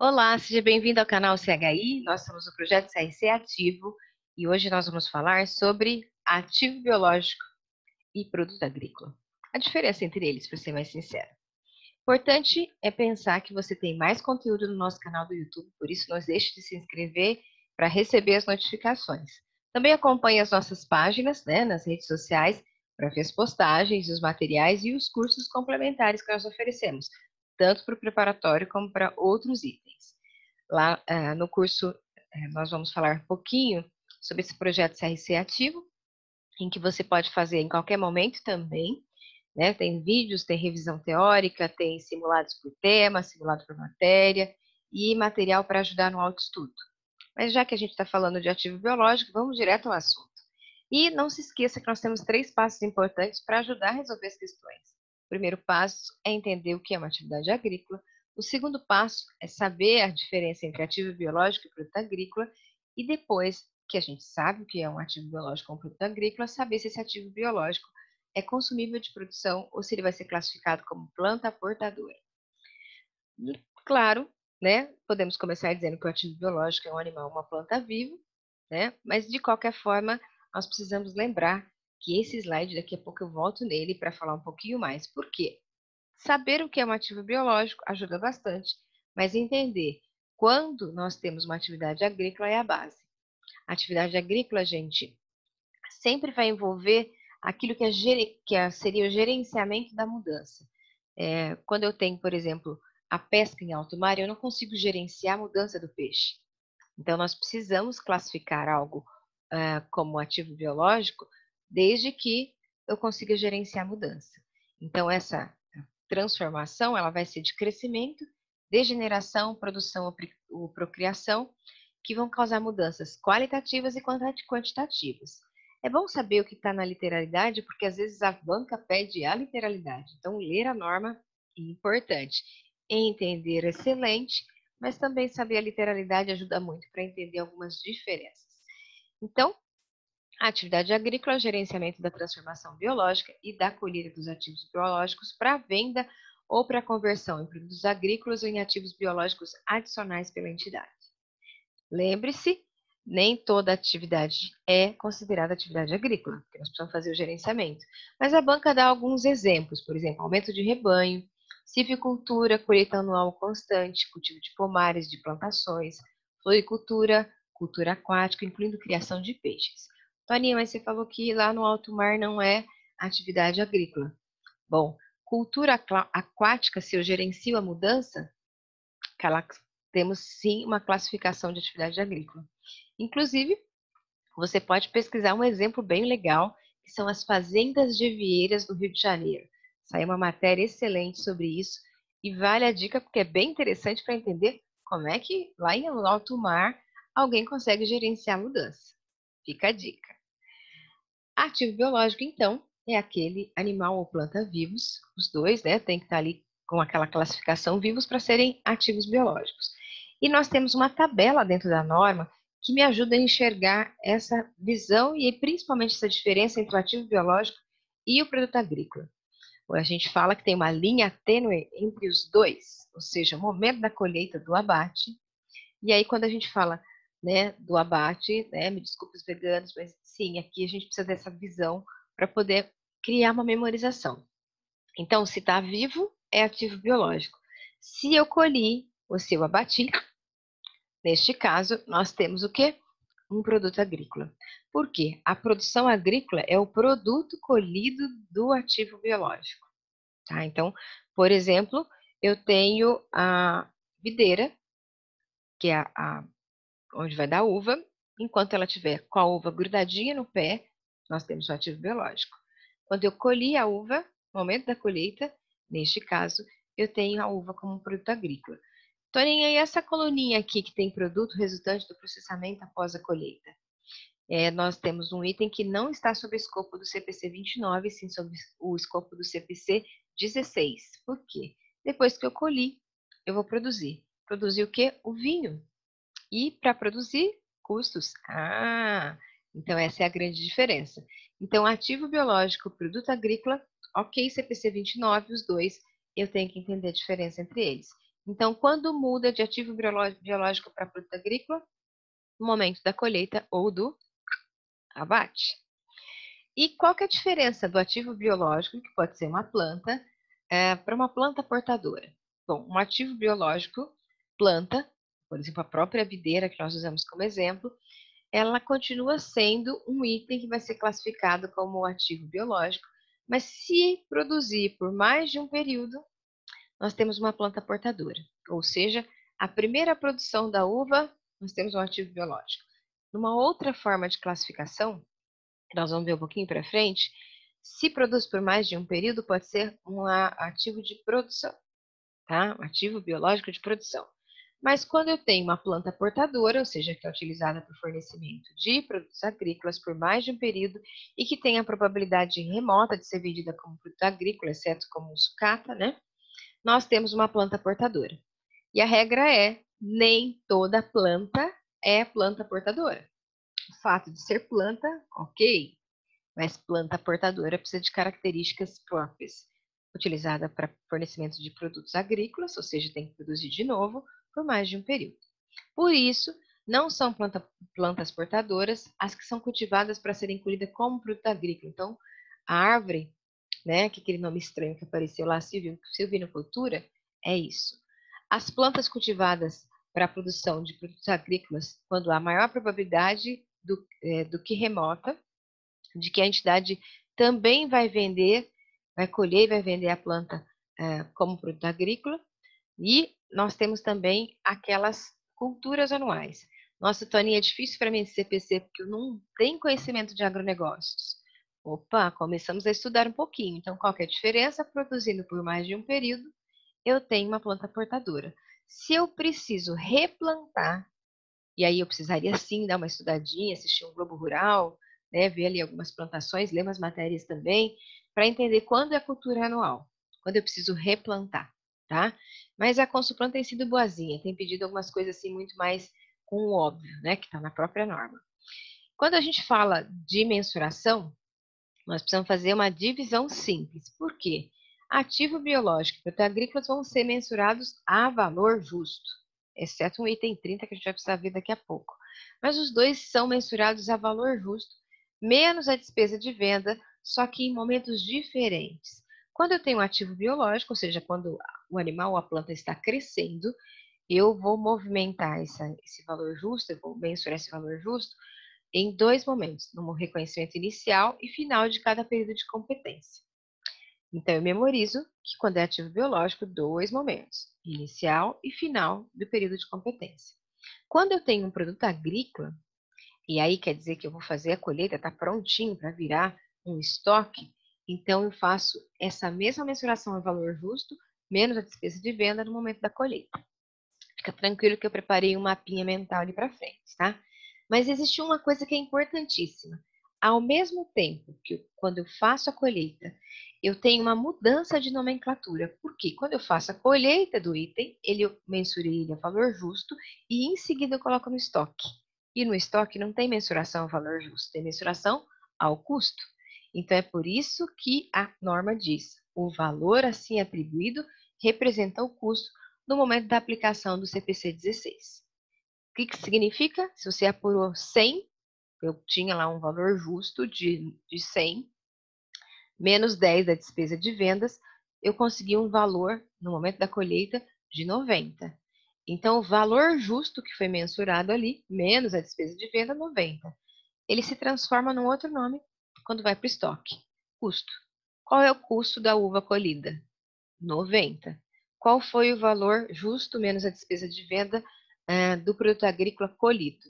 Olá, seja bem-vindo ao canal CHI. Nós somos o projeto CRC Ativo e hoje nós vamos falar sobre ativo biológico e produto agrícola. A diferença entre eles, para ser mais sincero. Importante é pensar que você tem mais conteúdo no nosso canal do YouTube, por isso não deixe de se inscrever para receber as notificações. Também acompanhe as nossas páginas, nas redes sociais para ver as postagens, os materiais e os cursos complementares que nós oferecemos, tanto para o preparatório como para outros itens. Lá no curso, nós vamos falar um pouquinho sobre esse projeto CRC Ativo, em que você pode fazer em qualquer momento também, né? Tem vídeos, tem revisão teórica, tem simulados por tema, simulado por matéria e material para ajudar no autoestudo. Mas já que a gente está falando de ativo biológico, vamos direto ao assunto. E não se esqueça que nós temos 3 passos importantes para ajudar a resolver as questões. O primeiro passo é entender o que é uma atividade agrícola. O segundo passo é saber a diferença entre ativo biológico e produto agrícola. E depois que a gente sabe o que é um ativo biológico ou um produto agrícola, saber se esse ativo biológico é consumível de produção ou se ele vai ser classificado como planta portadora. E, claro, podemos começar dizendo que o ativo biológico é um animal, uma planta viva, mas de qualquer forma, nós precisamos lembrar que esse slide, daqui a pouco eu volto nele para falar um pouquinho mais. Por quê? Saber o que é um ativo biológico ajuda bastante, mas entender quando nós temos uma atividade agrícola é a base. A atividade agrícola, gente, sempre vai envolver aquilo que seria o gerenciamento da mudança. Quando eu tenho, por exemplo, a pesca em alto mar, eu não consigo gerenciar a mudança do peixe. Então, nós precisamos classificar algo como ativo biológico, desde que eu consiga gerenciar a mudança. Então, essa transformação, ela vai ser de crescimento, degeneração, produção ou procriação, que vão causar mudanças qualitativas e quantitativas. É bom saber o que está na literalidade, porque às vezes a banca pede a literalidade. Então, ler a norma é importante. Entender, excelente, mas também saber a literalidade ajuda muito para entender algumas diferenças. Então, a atividade agrícola é o gerenciamento da transformação biológica e da colheita dos ativos biológicos para venda ou para conversão em produtos agrícolas ou em ativos biológicos adicionais pela entidade. Lembre-se, nem toda atividade é considerada atividade agrícola, porque nós precisamos fazer o gerenciamento. Mas a banca dá alguns exemplos, por exemplo, aumento de rebanho, civicultura, colheita anual constante, cultivo de pomares, de plantações, floricultura, cultura aquática, incluindo criação de peixes. Toninha, mas você falou que lá no alto mar não é atividade agrícola. Bom, cultura aquática, se eu gerencio a mudança, temos sim uma classificação de atividade agrícola. Inclusive, você pode pesquisar um exemplo bem legal, que são as fazendas de vieiras do Rio de Janeiro. Saiu uma matéria excelente sobre isso e vale a dica porque é bem interessante para entender como é que lá em alto mar alguém consegue gerenciar a mudança. Fica a dica. Ativo biológico, então, é aquele animal ou planta vivos, os dois, tem que estar ali com aquela classificação vivos para serem ativos biológicos. E nós temos uma tabela dentro da norma que me ajuda a enxergar essa visão e principalmente essa diferença entre o ativo biológico e o produto agrícola. A gente fala que tem uma linha tênue entre os dois, ou seja, o momento da colheita do abate, e aí quando a gente fala do abate, me desculpe os veganos, mas sim, aqui a gente precisa dessa visão para poder criar uma memorização. Então, se está vivo, é ativo biológico. Se eu colhi ou se eu abati, neste caso, nós temos o quê? Um produto agrícola. Por quê? A produção agrícola é o produto colhido do ativo biológico. Tá? Então, por exemplo, eu tenho a videira, que é onde vai dar uva, enquanto ela tiver com a uva grudadinha no pé, nós temos o ativo biológico. Quando eu colhi a uva, no momento da colheita, neste caso, eu tenho a uva como um produto agrícola. Toninha, e essa coluninha aqui que tem produto resultante do processamento após a colheita? Nós temos um item que não está sob o escopo do CPC 29, sim sob o escopo do CPC 16. Por quê? Depois que eu colhi, eu vou produzir. Produzir o quê? O vinho. E para produzir, custos. Então essa é a grande diferença. Então, ativo biológico, produto agrícola, ok, CPC 29, os dois, eu tenho que entender a diferença entre eles. Então, quando muda de ativo biológico para produto agrícola? No momento da colheita ou do abate. E qual que é a diferença do ativo biológico, que pode ser uma planta, para uma planta portadora? Bom, um ativo biológico, planta, por exemplo, a própria videira que nós usamos como exemplo, ela continua sendo um item que vai ser classificado como ativo biológico, mas se produzir por mais de um período, nós temos uma planta portadora. Ou seja, a primeira produção da uva, nós temos um ativo biológico. Numa outra forma de classificação, que nós vamos ver um pouquinho para frente, se produz por mais de um período, pode ser um ativo de produção, tá? Um ativo biológico de produção. Mas quando eu tenho uma planta portadora, ou seja, que é utilizada para o fornecimento de produtos agrícolas por mais de um período e que tem a probabilidade remota de ser vendida como produto agrícola, exceto como sucata, né? Nós temos uma planta portadora. E a regra é, nem toda planta é planta portadora. O fato de ser planta, ok, mas planta portadora precisa de características próprias, utilizada para fornecimento de produtos agrícolas, ou seja, tem que produzir de novo por mais de um período. Por isso, não são plantas portadoras as que são cultivadas para serem colhidas como produto agrícola. Então, a árvore, né, que aquele nome estranho que apareceu lá, silvinocultura, é isso. As plantas cultivadas para a produção de produtos agrícolas, quando há maior probabilidade do que remota, de que a entidade também vai vender, vai colher e vai vender a planta como produto agrícola. E nós temos também aquelas culturas anuais. Nossa, Tony, é difícil para mim esse CPC porque eu não tenho conhecimento de agronegócios. Opa, começamos a estudar um pouquinho. Então, qual que é a diferença? Produzindo por mais de um período, eu tenho uma planta portadora. Se eu preciso replantar, e aí eu precisaria sim dar uma estudadinha, assistir um Globo Rural, né, ver ali algumas plantações, ler umas matérias também, para entender quando é a cultura anual, quando eu preciso replantar, tá? Mas a Consulplan tem sido boazinha, tem pedido algumas coisas assim muito mais com o óbvio, né, que está na própria norma. Quando a gente fala de mensuração, nós precisamos fazer uma divisão simples. Por quê? Ativo biológico e produtos agrícolas vão ser mensurados a valor justo, exceto um item 30 que a gente vai precisar ver daqui a pouco. Mas os dois são mensurados a valor justo, menos a despesa de venda, só que em momentos diferentes. Quando eu tenho um ativo biológico, ou seja, quando o animal ou a planta está crescendo, eu vou movimentar esse valor justo, eu vou mensurar esse valor justo em dois momentos, no reconhecimento inicial e final de cada período de competência. Então, eu memorizo que quando é ativo biológico, dois momentos, inicial e final do período de competência. Quando eu tenho um produto agrícola, e aí quer dizer que eu vou fazer a colheita, está prontinho para virar um estoque, então eu faço essa mesma mensuração ao valor justo, menos a despesa de venda no momento da colheita. Fica tranquilo que eu preparei um mapinha mental ali para frente, tá? Mas existe uma coisa que é importantíssima. Ao mesmo tempo que quando eu faço a colheita, eu tenho uma mudança de nomenclatura. Porque quando eu faço a colheita do item, eu mensurei ele a valor justo e em seguida eu coloco no estoque. E no estoque não tem mensuração ao valor justo, tem mensuração ao custo. Então é por isso que a norma diz: o valor assim atribuído representa o custo no momento da aplicação do CPC 16. O que significa? Se você apurou 100, eu tinha lá um valor justo de 100, menos 10 da despesa de vendas, eu consegui um valor, no momento da colheita, de 90. Então, o valor justo que foi mensurado ali, menos a despesa de venda, 90. Ele se transforma num outro nome quando vai para o estoque. Custo. Qual é o custo da uva colhida? 90. Qual foi o valor justo menos a despesa de venda do produto agrícola colhido?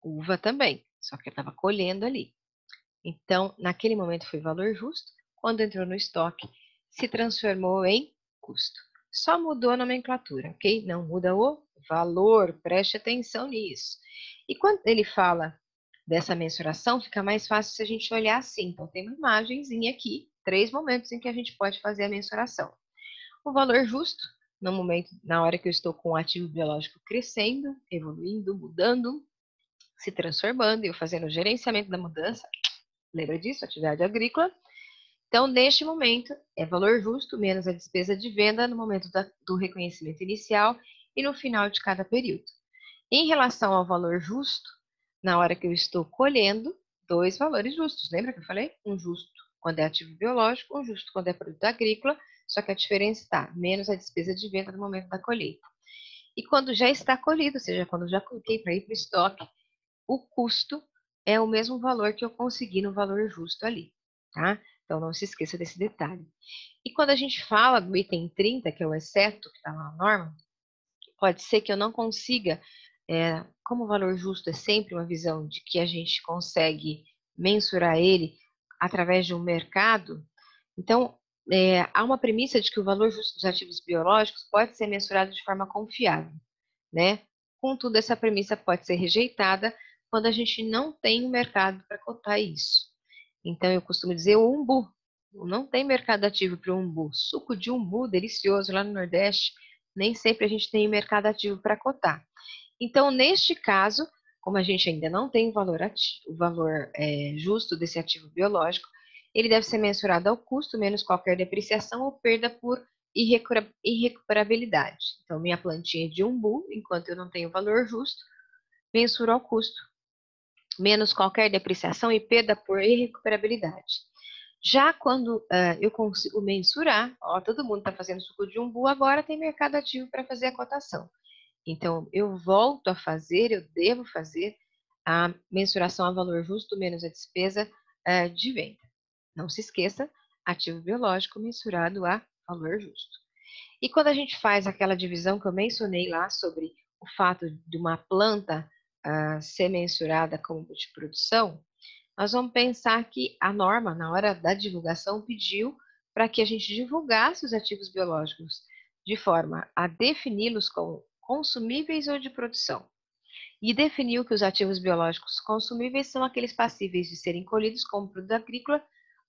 Uva também, só que eu estava colhendo ali. Então, naquele momento foi valor justo, quando entrou no estoque, se transformou em custo. Só mudou a nomenclatura, ok? Não muda o valor, preste atenção nisso. E quando ele fala dessa mensuração, fica mais fácil se a gente olhar assim. Então, tem uma imagenzinha aqui, 3 momentos em que a gente pode fazer a mensuração. O valor justo, no momento, na hora que eu estou com o ativo biológico crescendo, evoluindo, mudando, se transformando, e eu fazendo o gerenciamento da mudança, lembra disso? Atividade agrícola. Então, neste momento, é valor justo menos a despesa de venda no momento do reconhecimento inicial e no final de cada período. Em relação ao valor justo, na hora que eu estou colhendo, dois valores justos. Lembra que eu falei? Um justo quando é ativo biológico, um justo quando é produto agrícola, só que a diferença está menos a despesa de venda no momento da colheita. E quando já está colhido, ou seja, quando já coloquei para ir para o estoque, o custo é o mesmo valor que eu consegui no valor justo ali, tá? Então, não se esqueça desse detalhe. E quando a gente fala do item 30, que é o exceto, que está lá na norma, pode ser que eu não consiga, como o valor justo é sempre uma visão de que a gente consegue mensurar ele através de um mercado, então, há uma premissa de que o valor justo dos ativos biológicos pode ser mensurado de forma confiável, né? Contudo, essa premissa pode ser rejeitada quando a gente não tem um mercado para cotar isso. Então, eu costumo dizer o umbu. Não tem mercado ativo para o umbu. Suco de umbu, delicioso, lá no Nordeste, nem sempre a gente tem mercado ativo para cotar. Então, neste caso, como a gente ainda não tem o valor justo desse ativo biológico, ele deve ser mensurado ao custo menos qualquer depreciação ou perda por irrecuperabilidade. Então, minha plantinha de umbu, enquanto eu não tenho o valor justo, mensuro ao custo menos qualquer depreciação e perda por irrecuperabilidade. Já quando eu consigo mensurar, ó, todo mundo está fazendo suco de umbu, agora tem mercado ativo para fazer a cotação. Então, eu volto a fazer, eu devo fazer a mensuração a valor justo menos a despesa de venda. Não se esqueça, ativo biológico mensurado a valor justo. E quando a gente faz aquela divisão que eu mencionei lá sobre o fato de uma planta ser mensurada como de produção, nós vamos pensar que a norma, na hora da divulgação, pediu para que a gente divulgasse os ativos biológicos de forma a defini-los como consumíveis ou de produção. E definiu que os ativos biológicos consumíveis são aqueles passíveis de serem colhidos como produto agrícola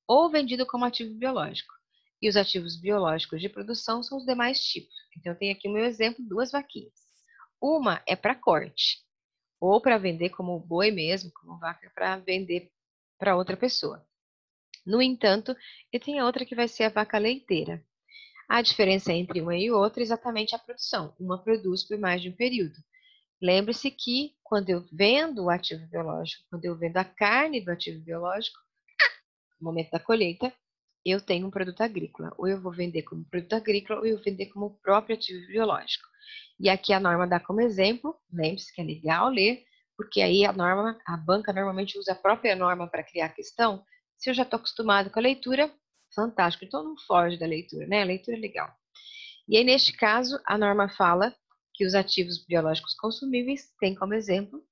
ou vendido como ativo biológico. E os ativos biológicos de produção são os demais tipos. Então, eu tenho aqui o meu exemplo, duas vaquinhas. Uma é para corte, ou para vender como boi mesmo, como vaca, para vender para outra pessoa. No entanto, eu tenho outra que vai ser a vaca leiteira. A diferença entre uma e outra é exatamente a produção. Uma produz por mais de um período. Lembre-se que quando eu vendo o ativo biológico, quando eu vendo a carne do ativo biológico, no momento da colheita, eu tenho um produto agrícola. Ou eu vou vender como produto agrícola, ou eu vou vender como próprio ativo biológico. E aqui a norma dá como exemplo, lembre-se que é legal ler, porque aí a banca normalmente usa a própria norma para criar a questão. Se eu já estou acostumado com a leitura, fantástico. Então não foge da leitura, né? A leitura é legal. E aí, neste caso, a norma fala que os ativos biológicos consumíveis têm como exemplo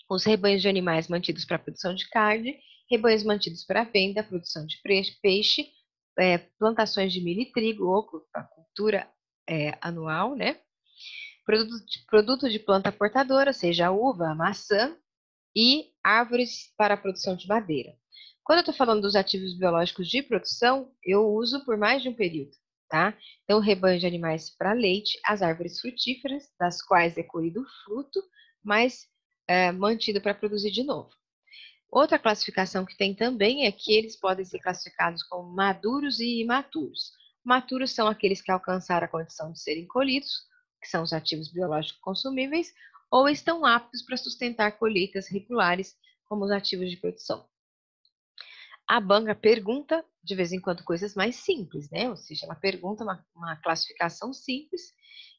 os rebanhos de animais mantidos para a produção de carne, rebanhos mantidos para a venda, produção de peixe, plantações de milho e trigo, ou a cultura anual, né? Produto de planta portadora, seja a uva, a maçã, e árvores para a produção de madeira. Quando eu estou falando dos ativos biológicos de produção, eu uso por mais de um período, tá? Então, rebanho de animais para leite, as árvores frutíferas, das quais é colhido o fruto, mas mantido para produzir de novo. Outra classificação que tem também é que eles podem ser classificados como maduros e imaturos. Maturos são aqueles que alcançaram a condição de serem colhidos, que são os ativos biológicos consumíveis, ou estão aptos para sustentar colheitas regulares, como os ativos de produção. A banca pergunta, de vez em quando, coisas mais simples, né? Ou seja, ela pergunta uma classificação simples,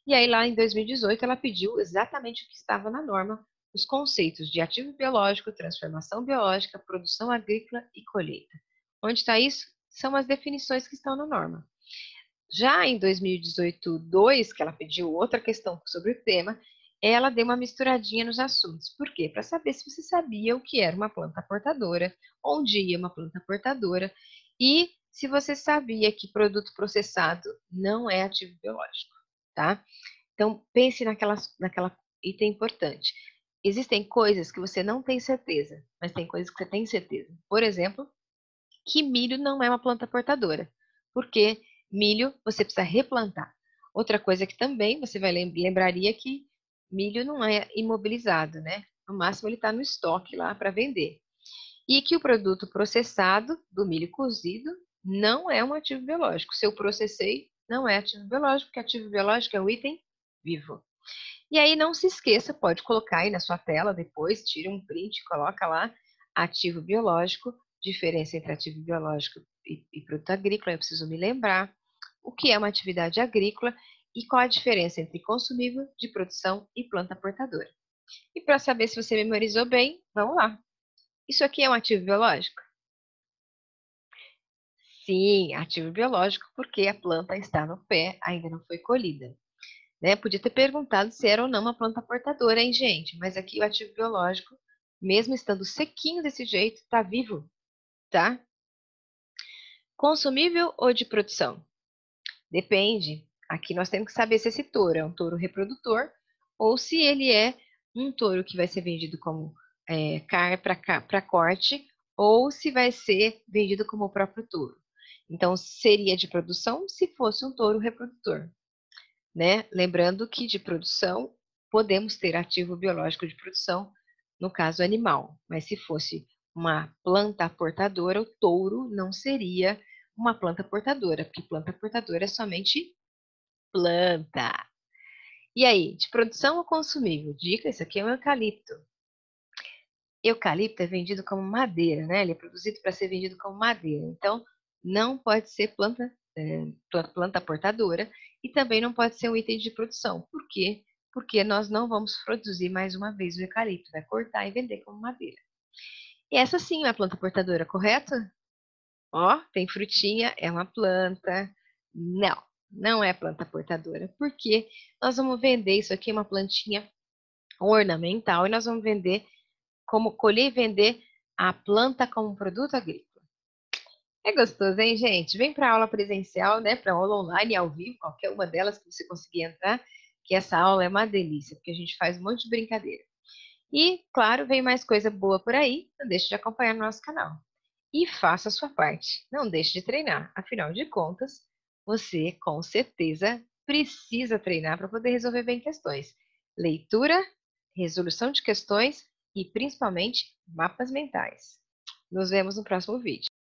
e aí lá em 2018 ela pediu exatamente o que estava na norma, os conceitos de ativo biológico, transformação biológica, produção agrícola e colheita. Onde está isso? São as definições que estão na norma. Já em 2018-2, que ela pediu outra questão sobre o tema, ela deu uma misturadinha nos assuntos. Por quê? Para saber se você sabia o que era uma planta portadora, onde ia uma planta portadora, e se você sabia que produto processado não é ativo biológico, tá? Então, pense naquela item importante. Existem coisas que você não tem certeza, mas tem coisas que você tem certeza. Por exemplo, que milho não é uma planta portadora, porque milho você precisa replantar. Outra coisa que também você vai lembraria que milho não é imobilizado, né? No máximo ele está no estoque lá para vender. E que o produto processado do milho cozido não é um ativo biológico. Se eu processei, não é ativo biológico, porque ativo biológico é um item vivo. E aí não se esqueça, pode colocar aí na sua tela depois, tira um print, coloca lá ativo biológico, diferença entre ativo biológico e produto agrícola, eu preciso me lembrar o que é uma atividade agrícola e qual a diferença entre consumível, de produção e planta portadora. E para saber se você memorizou bem, vamos lá. Isso aqui é um ativo biológico? Sim, ativo biológico, porque a planta está no pé, ainda não foi colhida. Né? Podia ter perguntado se era ou não uma planta portadora, hein, gente? Mas aqui o ativo biológico, mesmo estando sequinho desse jeito, está vivo, tá? Consumível ou de produção? Depende. Aqui nós temos que saber se esse touro é um touro reprodutor ou se ele é um touro que vai ser vendido como carne para corte ou se vai ser vendido como o próprio touro. Então, seria de produção se fosse um touro reprodutor, né? Lembrando que de produção podemos ter ativo biológico de produção, no caso animal, mas se fosse uma planta portadora, o touro não seria uma planta portadora, porque planta portadora é somente planta. E aí, de produção ou consumível? Dica, isso aqui é um eucalipto. Eucalipto é vendido como madeira, né? Ele é produzido para ser vendido como madeira. Então, não pode ser planta portadora e também não pode ser um item de produção. Por quê? Porque nós não vamos produzir mais uma vez o eucalipto, vai cortar e vender como madeira. E essa sim é uma planta portadora, correto? Ó, tem frutinha, é uma planta. Não, não é planta portadora, porque nós vamos vender isso aqui, é uma plantinha ornamental, e nós vamos vender como colher e vender a planta como produto agrícola. É gostoso, hein, gente? Vem para aula presencial, né? Para aula online, ao vivo, qualquer uma delas que você conseguir entrar, que essa aula é uma delícia, porque a gente faz um monte de brincadeira. E, claro, vem mais coisa boa por aí, não deixe de acompanhar no nosso canal. E faça a sua parte, não deixe de treinar. Afinal de contas, você com certeza precisa treinar para poder resolver bem questões. Leitura, resolução de questões e principalmente mapas mentais. Nos vemos no próximo vídeo.